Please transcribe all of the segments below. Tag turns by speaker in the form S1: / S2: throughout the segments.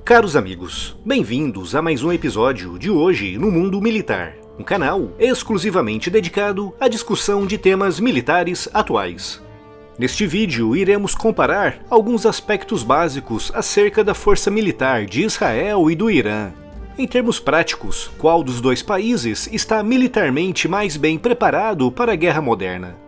S1: Caros amigos, bem-vindos a mais um episódio de Hoje no Mundo Militar, um canal exclusivamente dedicado à discussão de temas militares atuais. Neste vídeo, iremos comparar alguns aspectos básicos acerca da força militar de Israel e do Irã. Em termos práticos, qual dos dois países está militarmente mais bem preparado para a guerra moderna?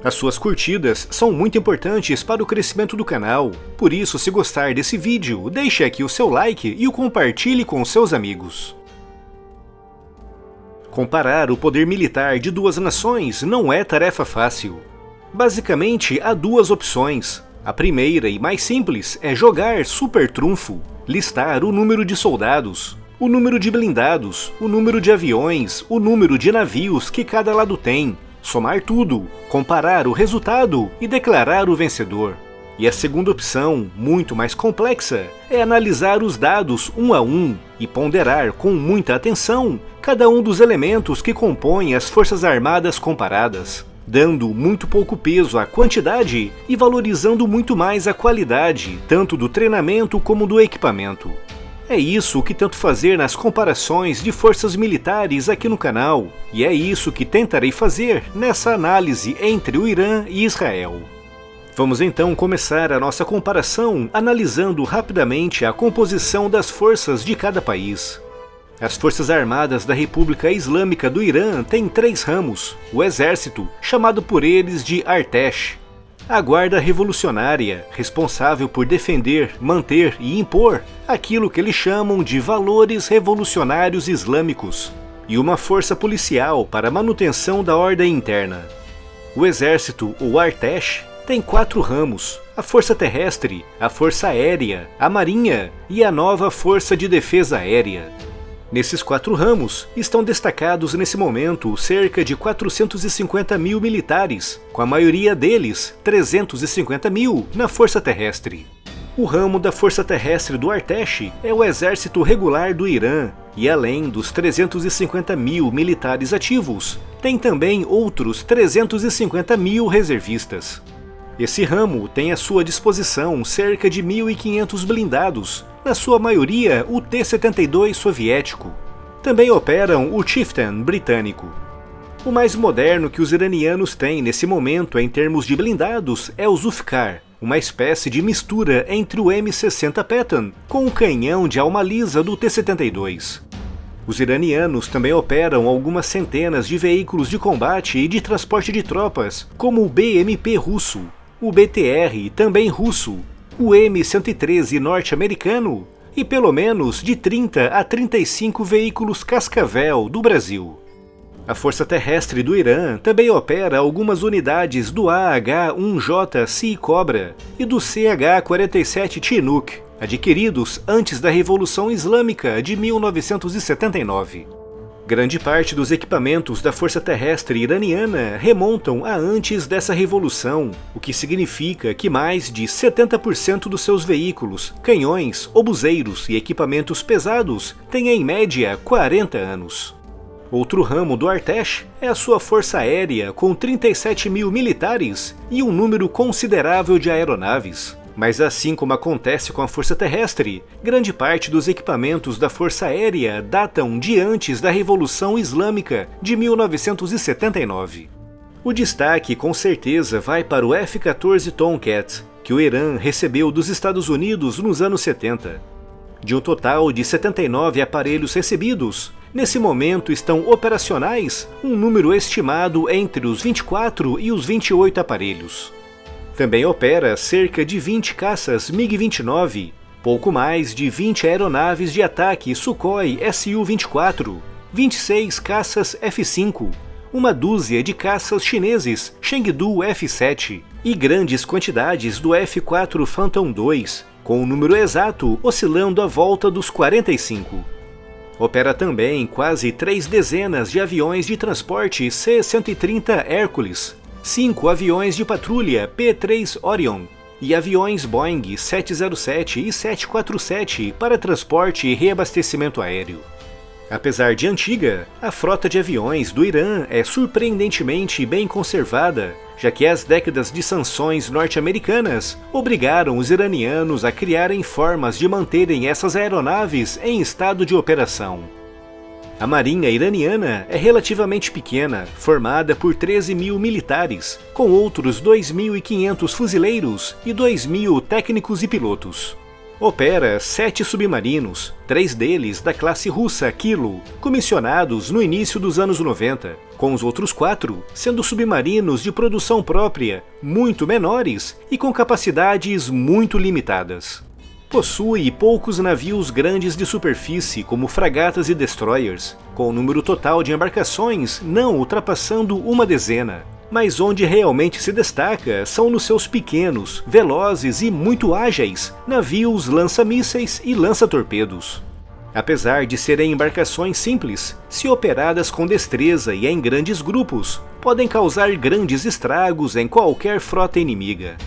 S1: As suas curtidas são muito importantes para o crescimento do canal, por isso, se gostar desse vídeo, deixe aqui o seu like e o compartilhe com seus amigos. Comparar o poder militar de duas nações não é tarefa fácil. Basicamente, há duas opções. A primeira e mais simples é jogar super trunfo, listar o número de soldados, o número de blindados, o número de aviões, o número de navios que cada lado tem, somar tudo, comparar o resultado e declarar o vencedor. E a segunda opção, muito mais complexa, é analisar os dados um a um e ponderar com muita atenção cada um dos elementos que compõem as Forças Armadas comparadas, dando muito pouco peso à quantidade e valorizando muito mais a qualidade, tanto do treinamento como do equipamento. É isso que tento fazer nas comparações de forças militares aqui no canal, e é isso que tentarei fazer nessa análise entre o Irã e Israel. Vamos então começar a nossa comparação analisando rapidamente a composição das forças de cada país. As Forças Armadas da República Islâmica do Irã têm 3 ramos: o Exército, chamado por eles de Artesh, a Guarda Revolucionária, responsável por defender, manter e impor aquilo que eles chamam de valores revolucionários islâmicos, e uma força policial para a manutenção da ordem interna. O Exército, ou Artesh, tem 4 ramos: a Força Terrestre, a Força Aérea, a Marinha e a nova Força de Defesa Aérea. Nesses 4 ramos, estão destacados nesse momento cerca de 450 mil militares, com a maioria deles, 350 mil, na Força Terrestre. O ramo da Força Terrestre do Artesh é o Exército Regular do Irã, e além dos 350 mil militares ativos, tem também outros 350 mil reservistas. Esse ramo tem à sua disposição cerca de 1.500 blindados, na sua maioria o T-72 soviético. Também operam o Chieftain britânico. O mais moderno que os iranianos têm nesse momento em termos de blindados é o Zulfikar, uma espécie de mistura entre o M60 Patton com o canhão de alma lisa do T-72. Os iranianos também operam algumas centenas de veículos de combate e de transporte de tropas, como o BMP russo, o BTR também russo, o M113 norte-americano e pelo menos de 30 a 35 veículos Cascavel do Brasil. A Força Terrestre do Irã também opera algumas unidades do AH-1J Sea Cobra e do CH-47 Chinook, adquiridos antes da Revolução Islâmica de 1979. Grande parte dos equipamentos da Força Terrestre iraniana remontam a antes dessa revolução, o que significa que mais de 70% dos seus veículos, canhões, obuseiros e equipamentos pesados têm em média 40 anos. Outro ramo do Artesh é a sua Força Aérea, com 37 mil militares e um número considerável de aeronaves. Mas assim como acontece com a Força Terrestre, grande parte dos equipamentos da Força Aérea datam de antes da Revolução Islâmica de 1979. O destaque com certeza vai para o F-14 Tomcat, que o Irã recebeu dos Estados Unidos nos anos 70. De um total de 79 aparelhos recebidos, nesse momento estão operacionais um número estimado entre os 24 e os 28 aparelhos. Também opera cerca de 20 caças MiG-29, pouco mais de 20 aeronaves de ataque Sukhoi Su-24, 26 caças F-5, uma dúzia de caças chineses Chengdu F-7 e grandes quantidades do F-4 Phantom II, com o número exato oscilando à volta dos 45. Opera também quase 3 dezenas de aviões de transporte C-130 Hércules, 5 aviões de patrulha P-3 Orion e aviões Boeing 707 e 747 para transporte e reabastecimento aéreo. Apesar de antiga, a frota de aviões do Irã é surpreendentemente bem conservada, já que as décadas de sanções norte-americanas obrigaram os iranianos a criarem formas de manterem essas aeronaves em estado de operação. A marinha iraniana é relativamente pequena, formada por 13 mil militares, com outros 2.500 fuzileiros e 2.000 técnicos e pilotos. Opera 7 submarinos, 3 deles da classe russa Kilo, comissionados no início dos anos 90, com os outros 4 sendo submarinos de produção própria, muito menores e com capacidades muito limitadas. Possui poucos navios grandes de superfície, como fragatas e destroyers, com o número total de embarcações não ultrapassando uma dezena. Mas onde realmente se destaca são nos seus pequenos, velozes e muito ágeis navios lança-mísseis e lança-torpedos. Apesar de serem embarcações simples, se operadas com destreza e em grandes grupos, podem causar grandes estragos em qualquer frota inimiga.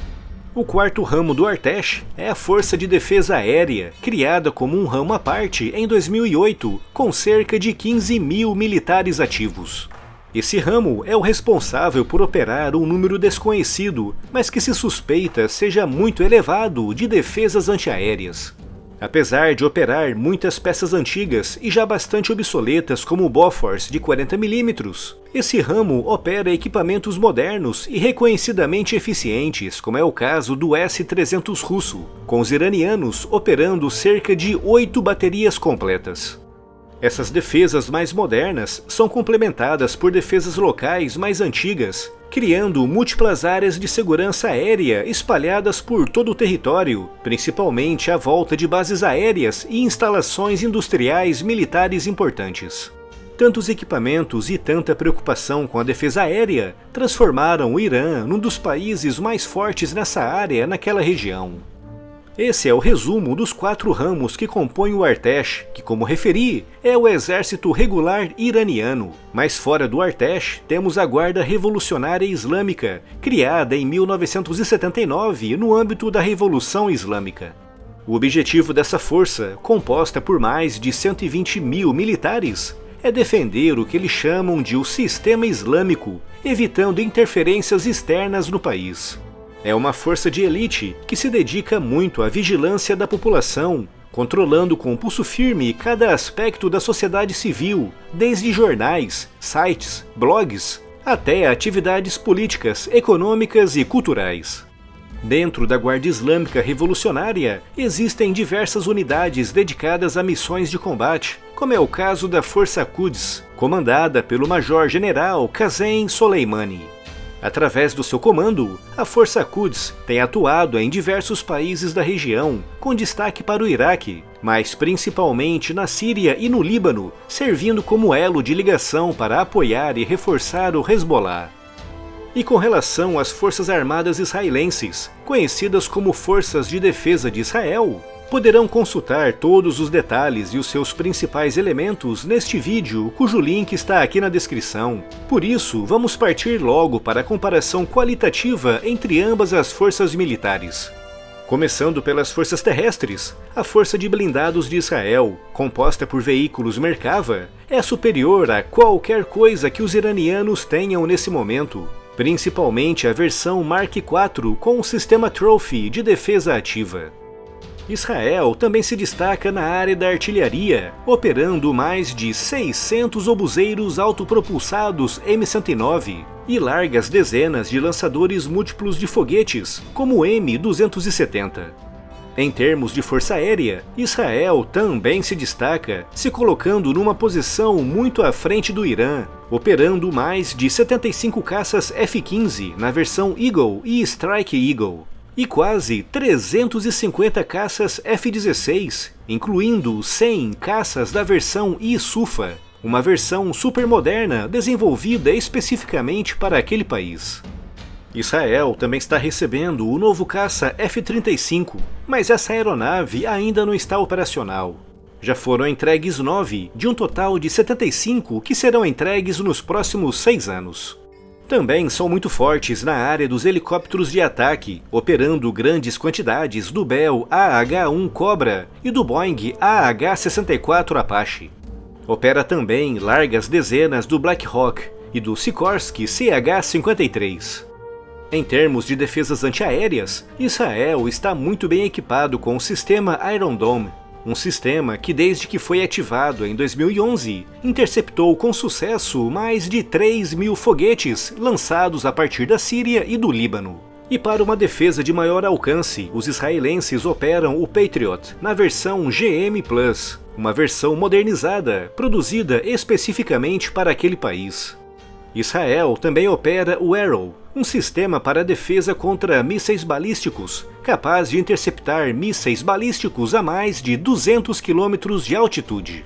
S1: O quarto ramo do Artesh é a Força de Defesa Aérea, criada como um ramo à parte em 2008, com cerca de 15 mil militares ativos. Esse ramo é o responsável por operar um número desconhecido, mas que se suspeita seja muito elevado, de defesas antiaéreas. Apesar de operar muitas peças antigas e já bastante obsoletas como o Bofors de 40mm, esse ramo opera equipamentos modernos e reconhecidamente eficientes, como é o caso do S-300 russo, com os iranianos operando cerca de 8 baterias completas. Essas defesas mais modernas são complementadas por defesas locais mais antigas, criando múltiplas áreas de segurança aérea espalhadas por todo o território, principalmente à volta de bases aéreas e instalações industriais militares importantes. Tantos equipamentos e tanta preocupação com a defesa aérea transformaram o Irã num dos países mais fortes nessa área naquela região. Esse é o resumo dos 4 ramos que compõem o Artesh, que, como referi, é o exército regular iraniano. Mas fora do Artesh, temos a Guarda Revolucionária Islâmica, criada em 1979 no âmbito da Revolução Islâmica. O objetivo dessa força, composta por mais de 120 mil militares, é defender o que eles chamam de o sistema islâmico, evitando interferências externas no país. É uma força de elite que se dedica muito à vigilância da população, controlando com pulso firme cada aspecto da sociedade civil, desde jornais, sites, blogs, até atividades políticas, econômicas e culturais. Dentro da Guarda Islâmica Revolucionária, existem diversas unidades dedicadas a missões de combate, como é o caso da Força Quds, comandada pelo Major-General Qasem Soleimani. Através do seu comando, a Força Quds tem atuado em diversos países da região, com destaque para o Iraque, mas principalmente na Síria e no Líbano, servindo como elo de ligação para apoiar e reforçar o Hezbollah. E com relação às Forças Armadas Israelenses, conhecidas como Forças de Defesa de Israel, poderão consultar todos os detalhes e os seus principais elementos neste vídeo, cujo link está aqui na descrição. Por isso, vamos partir logo para a comparação qualitativa entre ambas as forças militares. Começando pelas forças terrestres, a Força de Blindados de Israel, composta por veículos Merkava, é superior a qualquer coisa que os iranianos tenham nesse momento, principalmente a versão Mark IV com o sistema Trophy de defesa ativa. Israel também se destaca na área da artilharia, operando mais de 600 obuseiros autopropulsados M109 e largas dezenas de lançadores múltiplos de foguetes, como o M270. Em termos de força aérea, Israel também se destaca, se colocando numa posição muito à frente do Irã, operando mais de 75 caças F-15 na versão Eagle e Strike Eagle, e quase 350 caças F-16, incluindo 100 caças da versão Isufa, uma versão supermoderna desenvolvida especificamente para aquele país. Israel também está recebendo o novo caça F-35, mas essa aeronave ainda não está operacional. Já foram entregues 9, de um total de 75 que serão entregues nos próximos 6 anos. Também são muito fortes na área dos helicópteros de ataque, operando grandes quantidades do Bell AH-1 Cobra e do Boeing AH-64 Apache. Opera também largas dezenas do Black Hawk e do Sikorsky CH-53. Em termos de defesas antiaéreas, Israel está muito bem equipado com o sistema Iron Dome, um sistema que desde que foi ativado em 2011, interceptou com sucesso mais de 3.000 foguetes lançados a partir da Síria e do Líbano. E para uma defesa de maior alcance, os israelenses operam o Patriot na versão GM+, uma versão modernizada, produzida especificamente para aquele país. Israel também opera o Arrow, um sistema para defesa contra mísseis balísticos, capaz de interceptar mísseis balísticos a mais de 200 km de altitude.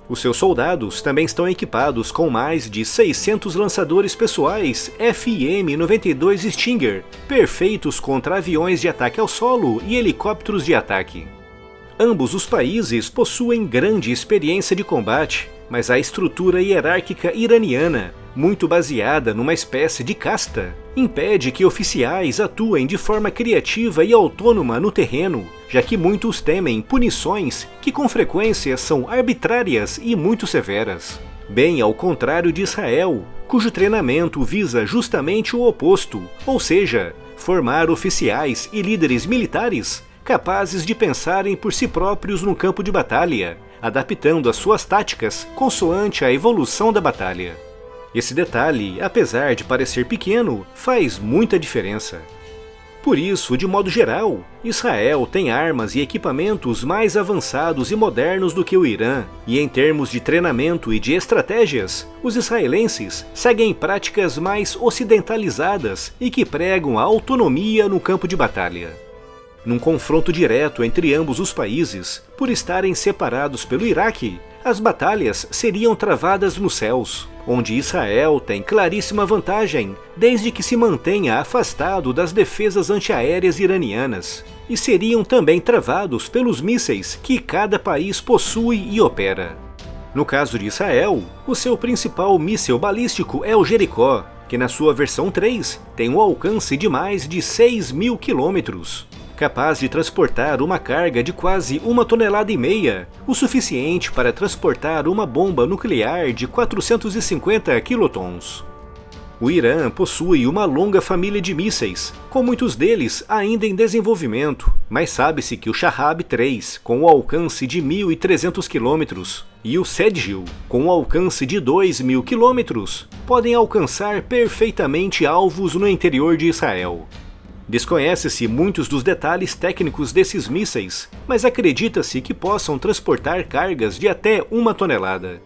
S1: Os seus soldados também estão equipados com mais de 600 lançadores pessoais FM-92 Stinger, perfeitos contra aviões de ataque ao solo e helicópteros de ataque. Ambos os países possuem grande experiência de combate, mas a estrutura hierárquica iraniana, muito baseada numa espécie de casta, impede que oficiais atuem de forma criativa e autônoma no terreno, já que muitos temem punições que com frequência são arbitrárias e muito severas. Bem ao contrário de Israel, cujo treinamento visa justamente o oposto, ou seja, formar oficiais e líderes militares capazes de pensarem por si próprios no campo de batalha, adaptando as suas táticas consoante a evolução da batalha. Esse detalhe, apesar de parecer pequeno, faz muita diferença. Por isso, de modo geral, Israel tem armas e equipamentos mais avançados e modernos do que o Irã, e em termos de treinamento e de estratégias, os israelenses seguem práticas mais ocidentalizadas e que pregam a autonomia no campo de batalha. Num confronto direto entre ambos os países, por estarem separados pelo Iraque, as batalhas seriam travadas nos céus, onde Israel tem claríssima vantagem, desde que se mantenha afastado das defesas antiaéreas iranianas, e seriam também travados pelos mísseis que cada país possui e opera. No caso de Israel, o seu principal míssil balístico é o Jericó, que na sua versão 3 tem um alcance de mais de 6.000 quilômetros. Capaz de transportar uma carga de quase 1,5 toneladas, o suficiente para transportar uma bomba nuclear de 450 quilotons. O Irã possui uma longa família de mísseis, com muitos deles ainda em desenvolvimento, mas sabe-se que o Shahab-3, com o alcance de 1.300 quilômetros, e o Sedgil, com o alcance de 2.000 quilômetros, podem alcançar perfeitamente alvos no interior de Israel. Desconhece-se muitos dos detalhes técnicos desses mísseis, mas acredita-se que possam transportar cargas de até 1 tonelada.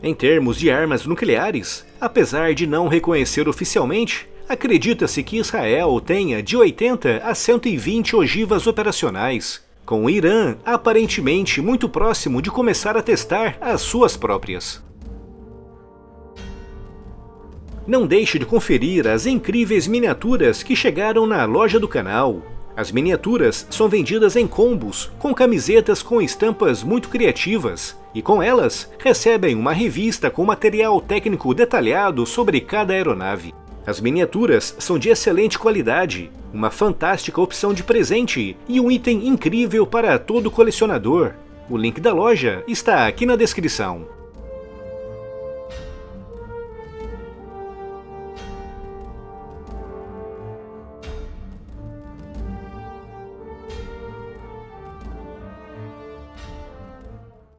S1: Em termos de armas nucleares, apesar de não reconhecer oficialmente, acredita-se que Israel tenha de 80 a 120 ogivas operacionais, com o Irã aparentemente muito próximo de começar a testar as suas próprias. Não deixe de conferir as incríveis miniaturas que chegaram na loja do canal. As miniaturas são vendidas em combos, com camisetas com estampas muito criativas, e com elas recebem uma revista com material técnico detalhado sobre cada aeronave. As miniaturas são de excelente qualidade, uma fantástica opção de presente e um item incrível para todo colecionador. O link da loja está aqui na descrição.